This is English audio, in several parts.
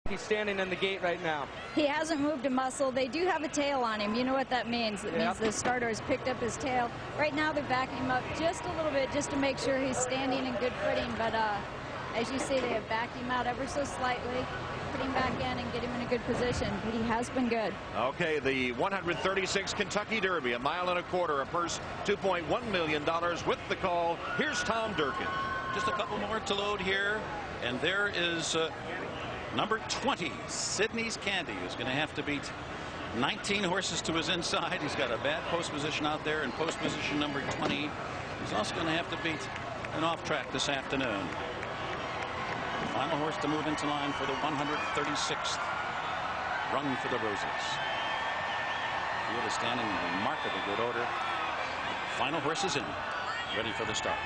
He's standing in the gate right now. He hasn't moved a muscle. They do have a tail on him. You know what that means. It means the starter has picked up his tail. Right now they're backing him up just a little bit just to make sure he's standing in good footing. But as you see, they have backed him out ever so slightly, put him back in and get him in a good position. But he has been good. Okay, the 136 Kentucky Derby, a mile and a quarter, a purse $2.1 million with the call. Here's Tom Durkin. Just a couple more to load here. And there is number 20, Sydney's Candy, who's going to have to beat 19 horses to his inside. He's got a bad post position out there, and post position number 20. He's also going to have to beat an off track this afternoon. Final horse to move into line for the 136th Run for the Roses. Field is standing in remarkably good order. Final horse is in, ready for the start.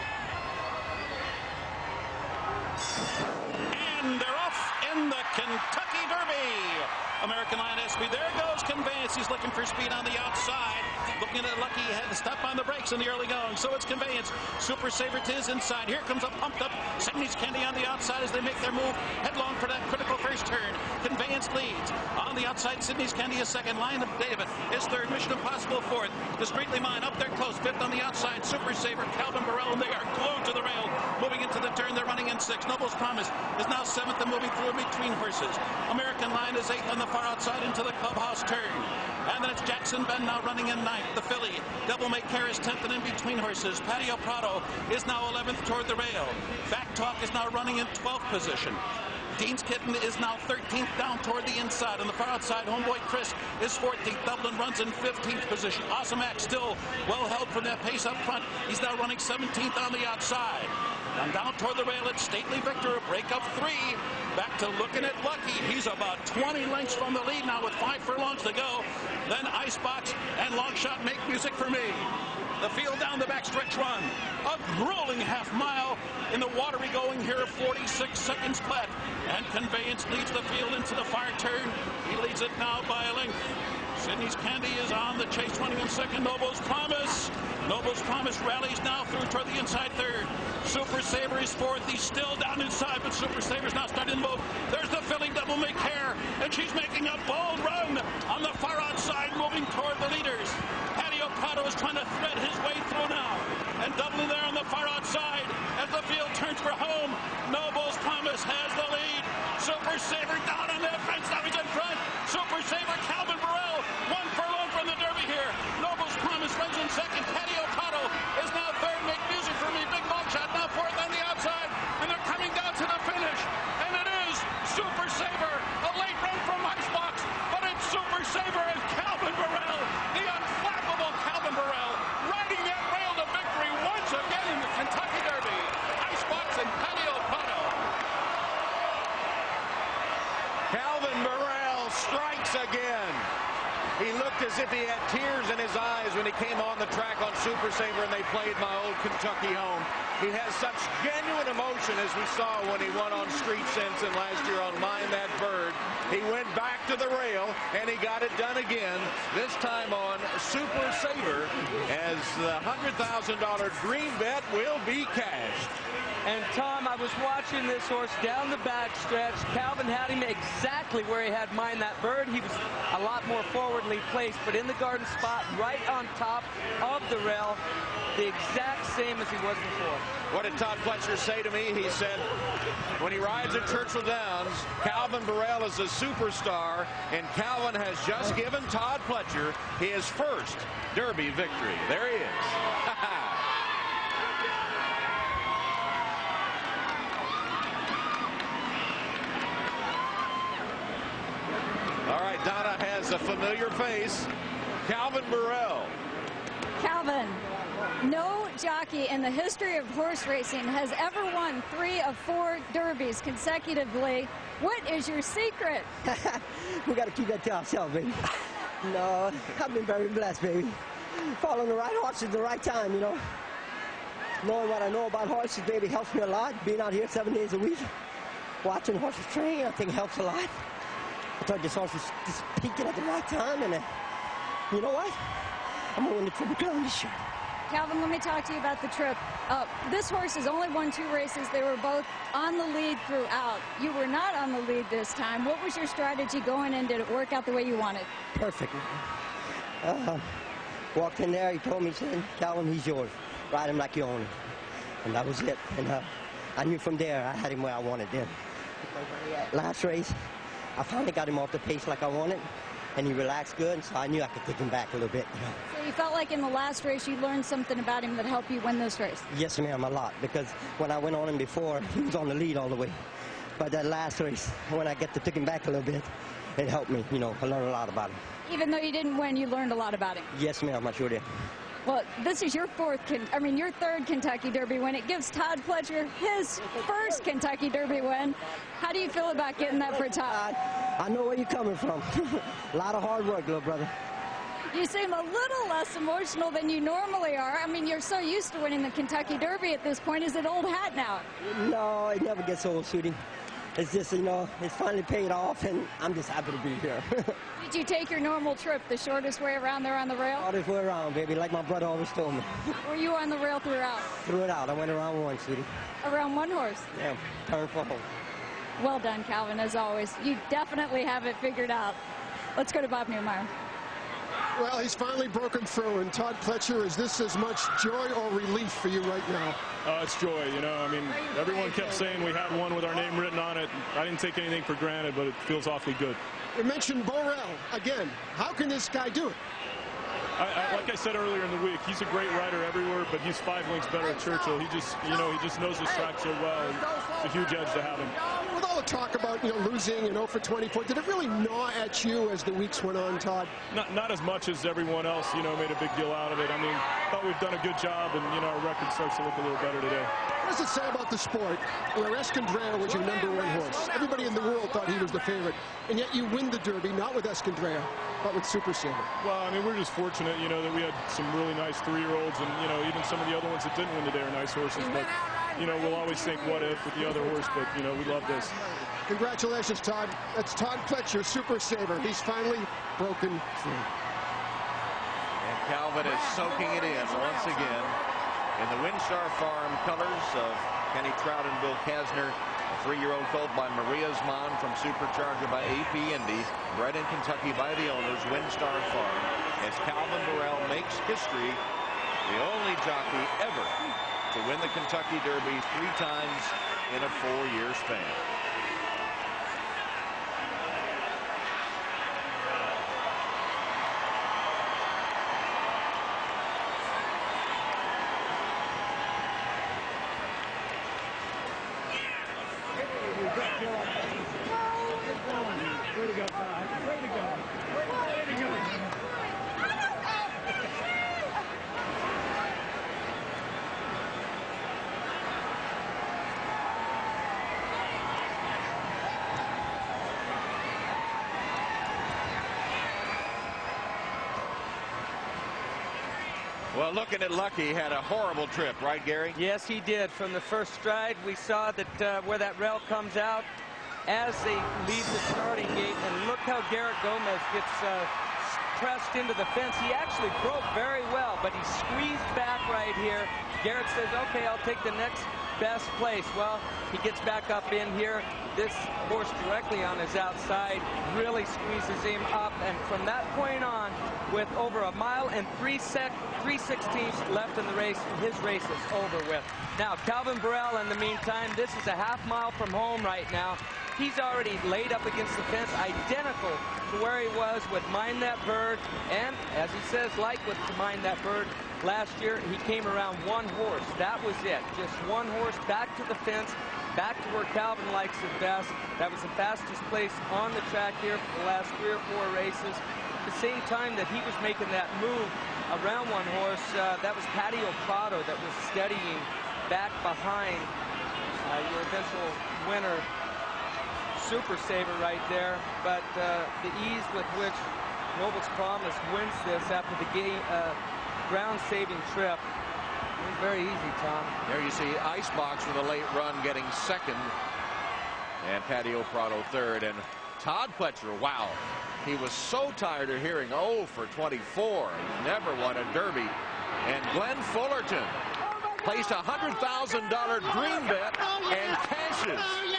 And they're off in the Kentucky Derby. American Lion SB. There goes Conveyance. He's looking for speed on the outside. Looking at Lucky. He had to step on the brakes in the early going. So it's Conveyance. Super Saver to his inside. Here comes a pumped up Sydney's Candy on the outside as they make their move headlong for that critical first turn. Conveyance leads. On the outside, Sydney's Candy is second. Lion of David is third. Mission Impossible fourth. Discreetly Mine up there close. Fifth on the outside. Super Saver, Calvin Borel, and they are glued to the rail. Moving into the turn, they're running in sixth. Noble's Promise is now seventh and moving through between horses. American Lion is eighth on the far outside into the clubhouse turn. And then it's Jackson Ben now running in ninth. The filly, Devil May Care, is 10th and in between horses. Patio Prado is now 11th toward the rail. Back Talk is now running in 12th position. Dean's Kitten is now 13th down toward the inside. On the far outside, Homeboy Chris is 14th. Dublin runs in 15th position. Awesome Act still well held from that pace up front. He's now running 17th on the outside. And down toward the rail, it's Stately Victor, a break of 3. Back to Looking at Lucky. He's about 20 lengths from the lead now with 5 furlongs to go. Then Icebox and Longshot Make Music for Me. The field down the backstretch run. A grueling half mile in the watery going here of 46 seconds flat. And Conveyance leads the field into the far turn. He leads it now by a length. Sydney's Candy is on the chase, running in second. Noble's Promise. Noble's Promise rallies now through toward the inside third. Super Saver is fourth. He's still down inside, but Super Saver's now starting to move. There's the filly Devil May Care, and she's making a bold run on the far outside, moving toward the leaders. Patio Prado is trying to thread his way through now. And doubling there on the far outside as the field turns for home. Noble's Promise has the lead. Super Saver down on that fence. Now he's in front. Super Saver, Calvin Borel, 1 furlong from the Derby here. Noble's Promise runs in second. Patio Prado is now third. Make Music for Me. Big Longshot now fourth on the outside. And they're coming down to the finish. And it is Super Saver. A late run from Icebox. But it's Super Saver and Calvin Borel. The unflappable Calvin Borel riding that rail to victory once again in the Kentucky Derby. Icebox and Patio Prado. Calvin Borel strikes again. He looked as if he had tears in his eyes when he came on the track on Super Saver and they played My Old Kentucky Home. He has such genuine emotion as we saw when he won on Street Sense and last year on Mind That Bird. He went back to the rail and he got it done again, this time on Super Saver, as the $100,000 green bet will be cashed. And Tom, I was watching this horse down the backstretch. Calvin had him exactly where he had Mind That Bird. He was a lot more forwardly placed, but in the garden spot, right on top of the rail, the exact same as he was before. What did Todd Fletcher say to me? He said, when he rides at Churchill Downs, Calvin Borel is a superstar, and Calvin has just given Todd Fletcher his first Derby victory. There he is. All right, Donna has a familiar face. Calvin Borel. Calvin, no jockey in the history of horse racing has ever won 3 of 4 derbies consecutively. What is your secret? We got to keep that to ourselves, baby. No, I've been very blessed, baby. Following the right horses at the right time, you know. Knowing what I know about horses, baby, helps me a lot. Being out here 7 days a week, watching horses train, I think helps a lot. I thought this horse was just peaking at the right time, and you know what? I'm going to win the Triple Crown this year. Calvin, let me talk to you about the trip. This horse has only won 2 races. They were both on the lead throughout. You were not on the lead this time. What was your strategy going in? Did it work out the way you wanted? Perfect. Walked in there, he told me, he said, Calvin, he's yours. Ride him like you own him. And that was it. And I knew from there I had him where I wanted him. Last race, I finally got him off the pace like I wanted, and he relaxed good, so I knew I could take him back a little bit. You know. So you felt like in the last race you learned something about him that helped you win this race? Yes, ma'am, a lot, because when I went on him before, he was on the lead all the way. But that last race, when I took him back a little bit, it helped me, you know, I learned a lot about him. Even though you didn't win, you learned a lot about him? Yes, ma'am, I sure did. Well, this is your your third Kentucky Derby win. It gives Todd Pletcher his first Kentucky Derby win. How do you feel about getting that for Todd? I know where you're coming from. A lot of hard work, little brother. You seem a little less emotional than you normally are. I mean, you're so used to winning the Kentucky Derby at this point. Is it old hat now? No, it never gets old, sweetie. It's just, you know, it's finally paid off, and I'm just happy to be here. Did you take your normal trip, the shortest way around there on the rail? Shortest way around, baby, like my brother always told me. Were you on the rail throughout? Throughout. I went around one, sweetie. Around one horse? Yeah, turn for home. Well done, Calvin, as always. You definitely have it figured out. Let's go to Bob Newmeyer. Well, he's finally broken through, and Todd Pletcher, is this as much joy or relief for you right now? It's joy, you know. I mean, everyone kept saying we had one with our name written on it. I didn't take anything for granted, but it feels awfully good. You mentioned Borel again. How can this guy do it? Like I said earlier in the week, he's a great rider everywhere, but he's 5 lengths better at Churchill. He just, you know, he just knows his track so well. It's a huge edge to have him. With all the talk about, you know, losing and 0 for 24, did it really gnaw at you as the weeks went on, Todd? Not as much as everyone else, you know, made a big deal out of it. I mean, thought we've done a good job, and, you know, our record starts to look a little better today. What does it say about the sport where Escondrea was your #1 horse? Everybody in the world thought he was the favorite, and yet you win the Derby, not with Escondrea, but with Super Saver. Well, I mean, we're just fortunate, you know, that we had some really nice 3-year-olds, and, you know, even some of the other ones that didn't win today are nice horses. But, you know, we'll always think what if with the other horse, but, you know, we love this. Congratulations, Todd. That's Todd Pletcher, Super Saver. He's finally broken through. And Calvin is soaking it in once again in the Windstar Farm colors of Kenny Trout and Bill Kasner. A 3-year-old colt by Maria's Mon from Supercharger by AP Indy, bred in Kentucky by the owners, Windstar Farm, as Calvin Borel makes history, the only jockey ever to win the Kentucky Derby 3 times in a 4-year span. Way to go, Todd. Way to go. Way to go. Well, looking at Lucky, had a horrible trip, right, Gary? Yes, he did. From the first stride, we saw that where that rail comes out as they leave the starting gate. And look how Garrett Gomez gets pressed into the fence. He actually broke very well, but he squeezed back right here. Garrett says, okay, I'll take the next best place. Well, he gets back up in here. This horse directly on his outside really squeezes him up, and from that point on, with over 1 mile and 3/16 left in the race, his race is over with. Now, Calvin Borel, in the meantime, this is a half-mile from home right now. He's already laid up against the fence, identical to where he was with Mind That Bird, and as he says, like with Mind That Bird, last year he came around 1 horse. That was it, just 1 horse back to the fence, back to where Calvin likes it best. That was the fastest place on the track here for the last 3 or 4 races. At the same time that he was making that move around 1 horse, that was Patio Prado that was steadying back behind your eventual winner, Super Saver, right there. But the ease with which Noble's Promise wins this after the ground-saving trip is very easy, Tom. There you see Icebox with a late run getting 2nd, and Patio Prado 3rd. And Todd Pletcher, wow, he was so tired of hearing 0 for 24. He's never won a Derby. And Glenn Fullerton placed a $100,000 green bet and cashes.